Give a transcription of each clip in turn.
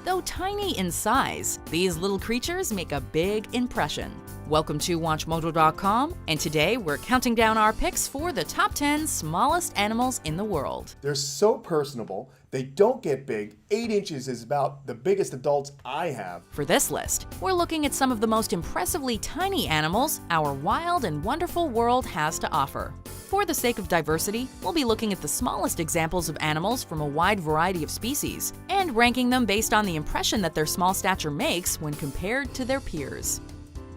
Though tiny in size, these little creatures make a big impression. Welcome to WatchMojo.com, and today we're counting down our picks for the top 10 smallest animals in the world. They're so personable, they don't get big. 8 inches is about the biggest adults I have. For this list, we're looking at some of the most impressively tiny animals our wild and wonderful world has to offer. For the sake of diversity, we'll be looking at the smallest examples of animals from a wide variety of species, and ranking them based on the impression that their small stature makes when compared to their peers.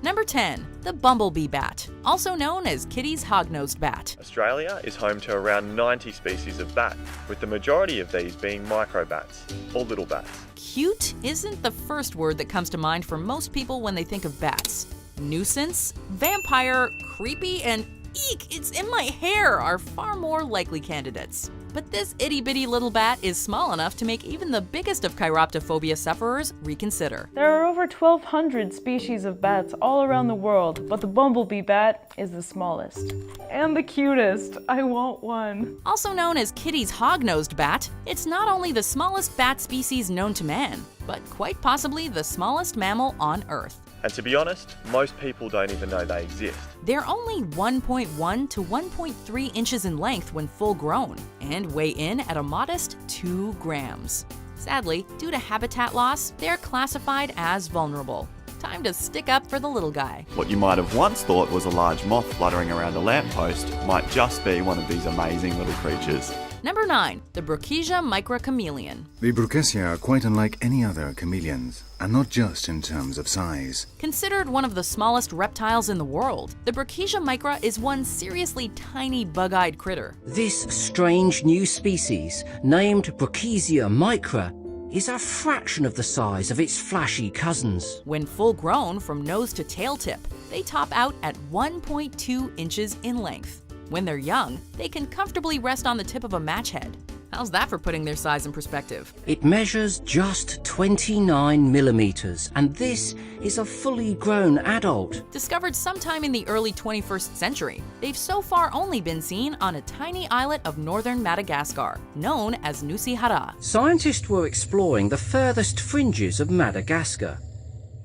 Number 10, the bumblebee bat, also known as Kitty's hog-nosed bat. Australia is home to around 90 species of bat, with the majority of these being microbats, or little bats. Cute isn't the first word that comes to mind for most people when they think of bats. Nuisance, vampire, creepy, and eek, it's in my hair are far more likely candidates. But this itty-bitty little bat is small enough to make even the biggest of chiroptophobia sufferers reconsider. There are over 1,200 species of bats all around the world, but the bumblebee bat is the smallest. And the cutest. I want one. Also known as Kitty's hog-nosed bat, it's not only the smallest bat species known to man, but quite possibly the smallest mammal on Earth. And to be honest, most people don't even know they exist. They're only 1.1 to 1.3 inches in length when full grown, and weigh in at a modest 2 grams. Sadly, due to habitat loss, they're classified as vulnerable. Time to stick up for the little guy. What you might have once thought was a large moth fluttering around a lamppost might just be one of these amazing little creatures. Number 9, the Brookesia microchameleon. The Brookesia are quite unlike any other chameleons, and not just in terms of size. Considered one of the smallest reptiles in the world, the Brookesia micra is one seriously tiny bug-eyed critter. This strange new species, named Brookesia micra, is a fraction of the size of its flashy cousins. When full grown from nose to tail tip, they top out at 1.2 inches in length. When they're young, they can comfortably rest on the tip of a match head. How's that for putting their size in perspective? It measures just 29 millimeters, and this is a fully grown adult. Discovered sometime in the early 21st century, they've so far only been seen on a tiny islet of northern Madagascar, known as Nusihara. Scientists were exploring the furthest fringes of Madagascar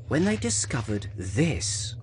when they discovered this.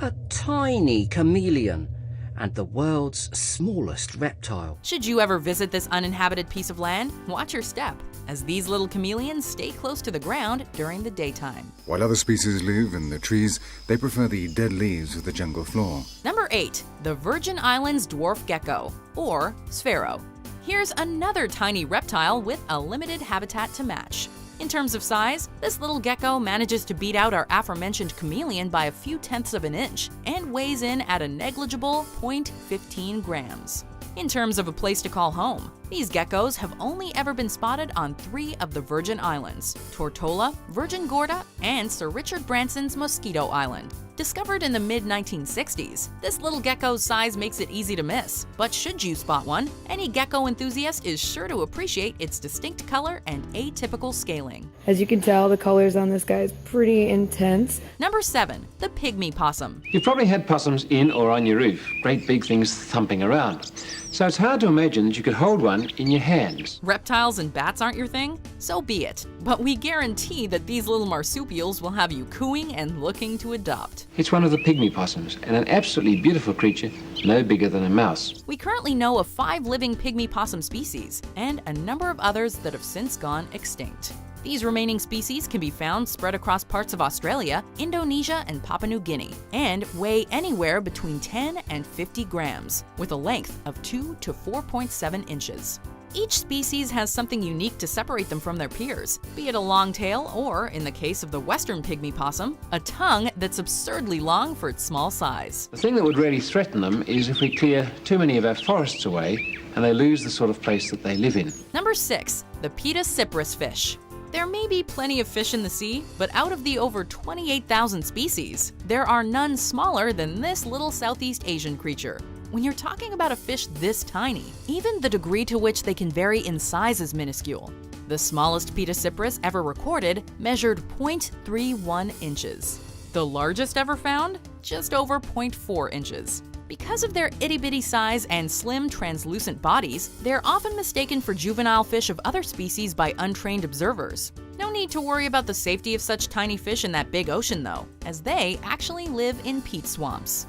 A tiny chameleon, and the world's smallest reptile. Should you ever visit this uninhabited piece of land, watch your step, as these little chameleons stay close to the ground during the daytime. While other species live in the trees, they prefer the dead leaves of the jungle floor. Number 8, the Virgin Islands dwarf gecko, or sphero. Here's another tiny reptile with a limited habitat to match. In terms of size, this little gecko manages to beat out our aforementioned chameleon by a few tenths of an inch and weighs in at a negligible 0.15 grams. In terms of a place to call home, these geckos have only ever been spotted on 3 of the Virgin Islands: Tortola, Virgin Gorda, and Sir Richard Branson's Mosquito Island. Discovered in the mid-1960s, this little gecko's size makes it easy to miss. But should you spot one, any gecko enthusiast is sure to appreciate its distinct color and atypical scaling. As you can tell, the colors on this guy is pretty intense. Number 7, the Pygmy Possum. You've probably had possums in or on your roof, great big things thumping around. So it's hard to imagine that you could hold one in your hands. Reptiles and bats aren't your thing? So be it. But we guarantee that these little marsupials will have you cooing and looking to adopt. It's one of the pygmy possums, and an absolutely beautiful creature, no bigger than a mouse. We currently know of 5 living pygmy possum species, and a number of others that have since gone extinct. These remaining species can be found spread across parts of Australia, Indonesia, and Papua New Guinea, and weigh anywhere between 10 and 50 grams, with a length of 2 to 4.7 inches. Each species has something unique to separate them from their peers, be it a long tail or, in the case of the western pygmy possum, a tongue that's absurdly long for its small size. The thing that would really threaten them is if we clear too many of our forests away and they lose the sort of place that they live in. Number 6, the Petacyprus fish. There may be plenty of fish in the sea, but out of the over 28,000 species, there are none smaller than this little Southeast Asian creature. When you're talking about a fish this tiny, even the degree to which they can vary in size is minuscule. The smallest Petacyprus ever recorded measured 0.31 inches. The largest ever found? Just over 0.4 inches. Because of their itty-bitty size and slim, translucent bodies, they're often mistaken for juvenile fish of other species by untrained observers. No need need to worry about the safety of such tiny fish in that big ocean though, as they actually live in peat swamps.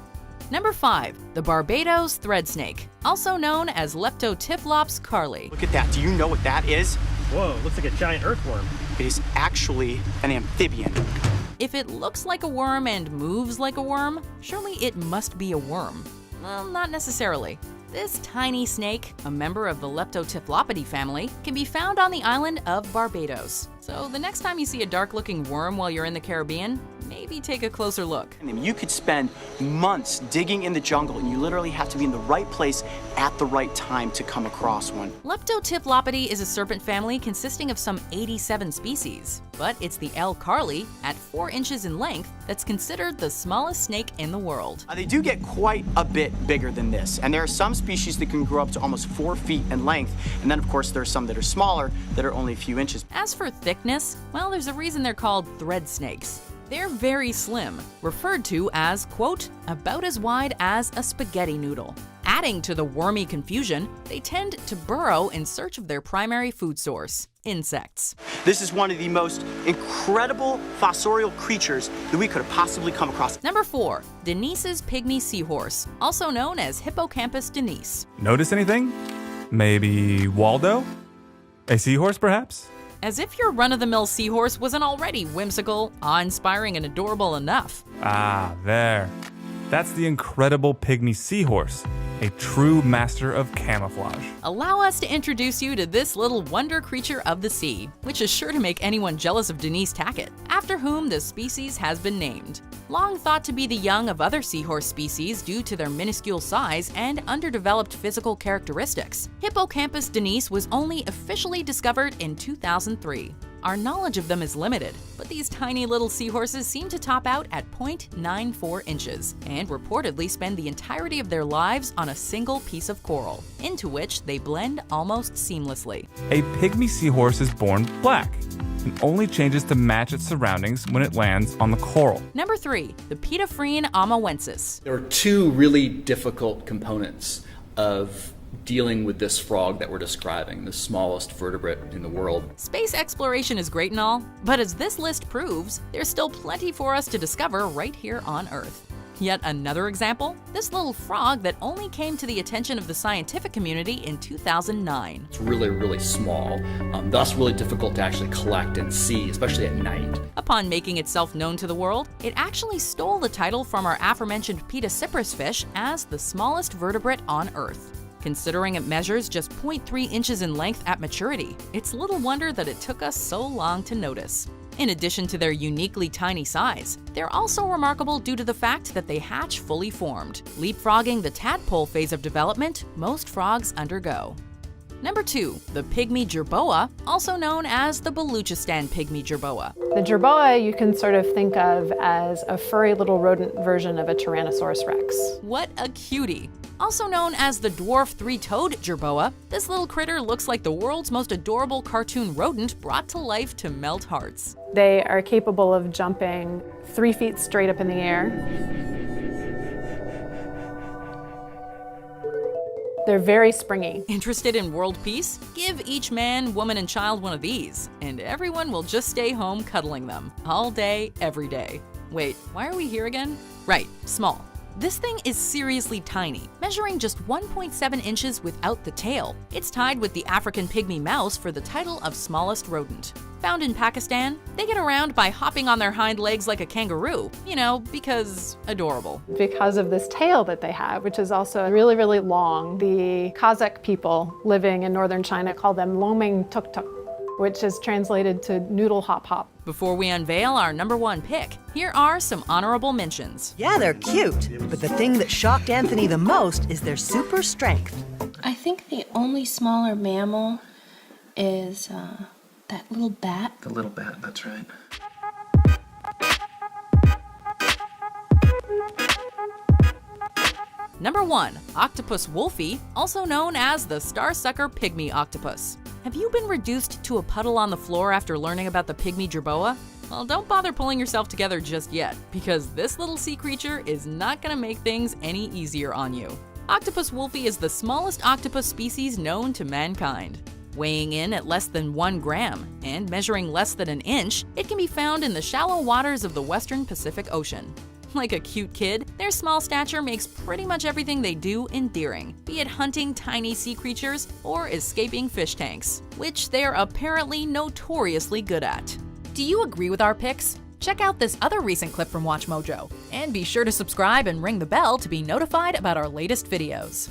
Number 5. The Barbados thread snake, also known as Leptotyphlops carli. Look at that. Do you know what that is? Whoa, looks like a giant earthworm. It is actually an amphibian. If it looks like a worm and moves like a worm, surely it must be a worm. Well, not necessarily. This tiny snake, a member of the Leptotyphlopidae family, can be found on the island of Barbados. So the next time you see a dark-looking worm while you're in the Caribbean, maybe take a closer look. You could spend months digging in the jungle, and you literally have to be in the right place at the right time to come across one. Leptotyphlopidae is a serpent family consisting of some 87 species, but it's the L. carli, at 4 inches in length, that's considered the smallest snake in the world. They do get quite a bit bigger than this, and there are some species that can grow up to almost 4 feet in length, and then of course there are some that are smaller that are only a few inches. As for thickness, well, there's a reason they're called thread snakes. They're very slim, referred to as, quote, about as wide as a spaghetti noodle. Adding to the wormy confusion, they tend to burrow in search of their primary food source, insects. This is one of the most incredible fossorial creatures that we could have possibly come across. Number 4. Denise's pygmy seahorse, also known as Hippocampus denise. Notice anything? Maybe Waldo? A seahorse, perhaps? As if your run-of-the-mill seahorse wasn't already whimsical, awe-inspiring, and adorable enough. Ah, there. That's the incredible pygmy seahorse, a true master of camouflage. Allow us to introduce you to this little wonder creature of the sea, which is sure to make anyone jealous of Denise Tackett, after whom the species has been named. Long thought to be the young of other seahorse species due to their minuscule size and underdeveloped physical characteristics, Hippocampus denise was only officially discovered in 2003. Our knowledge of them is limited, but these tiny little seahorses seem to top out at 0.94 inches and reportedly spend the entirety of their lives on a single piece of coral, into which they blend almost seamlessly. A pygmy seahorse is born black and only changes to match its surroundings when it lands on the coral. Number 3. The Pediphrene amawensis. There are 2 really difficult components of dealing with this frog that we're describing, the smallest vertebrate in the world. Space exploration is great and all, but as this list proves, there's still plenty for us to discover right here on Earth. Yet another example, this little frog that only came to the attention of the scientific community in 2009. It's really, really small, thus really difficult to actually collect and see, especially at night. Upon making itself known to the world, it actually stole the title from our aforementioned Petacyprus fish as the smallest vertebrate on Earth. Considering it measures just 0.3 inches in length at maturity, it's little wonder that it took us so long to notice. In addition to their uniquely tiny size, they're also remarkable due to the fact that they hatch fully formed, leapfrogging the tadpole phase of development most frogs undergo. Number 2. The pygmy jerboa, also known as the Baluchistan pygmy jerboa. The jerboa you can sort of think of as a furry little rodent version of a Tyrannosaurus rex. What a cutie! Also known as the dwarf three-toed jerboa, this little critter looks like the world's most adorable cartoon rodent brought to life to melt hearts. They are capable of jumping 3 feet straight up in the air. They're very springy. Interested in world peace? Give each man, woman, and child one of these, and everyone will just stay home cuddling them, all day, every day. Wait, why are we here again? Right, small. This thing is seriously tiny, measuring just 1.7 inches without the tail. It's tied with the African pygmy mouse for the title of smallest rodent. Found in Pakistan, they get around by hopping on their hind legs like a kangaroo, because adorable. Because of this tail that they have, which is also really, really long, the Kazakh people living in northern China call them lomeng tuk tuk, which is translated to noodle hop hop. Before we unveil our number 1 pick, here are some honorable mentions. Yeah, they're cute, but the thing that shocked Anthony the most is their super strength. I think the only smaller mammal is that little bat. The little bat, that's right. Number 1. Octopus wolfie, also known as the starsucker pygmy octopus. Have you been reduced to a puddle on the floor after learning about the pygmy jerboa? Well, don't bother pulling yourself together just yet, because this little sea creature is not going to make things any easier on you. Octopus wolfie is the smallest octopus species known to mankind. Weighing in at less than 1 gram and measuring less than an inch, it can be found in the shallow waters of the western Pacific Ocean. Like a cute kid, their small stature makes pretty much everything they do endearing, be it hunting tiny sea creatures or escaping fish tanks, which they are apparently notoriously good at. Do you agree with our picks? Check out this other recent clip from WatchMojo, and be sure to subscribe and ring the bell to be notified about our latest videos.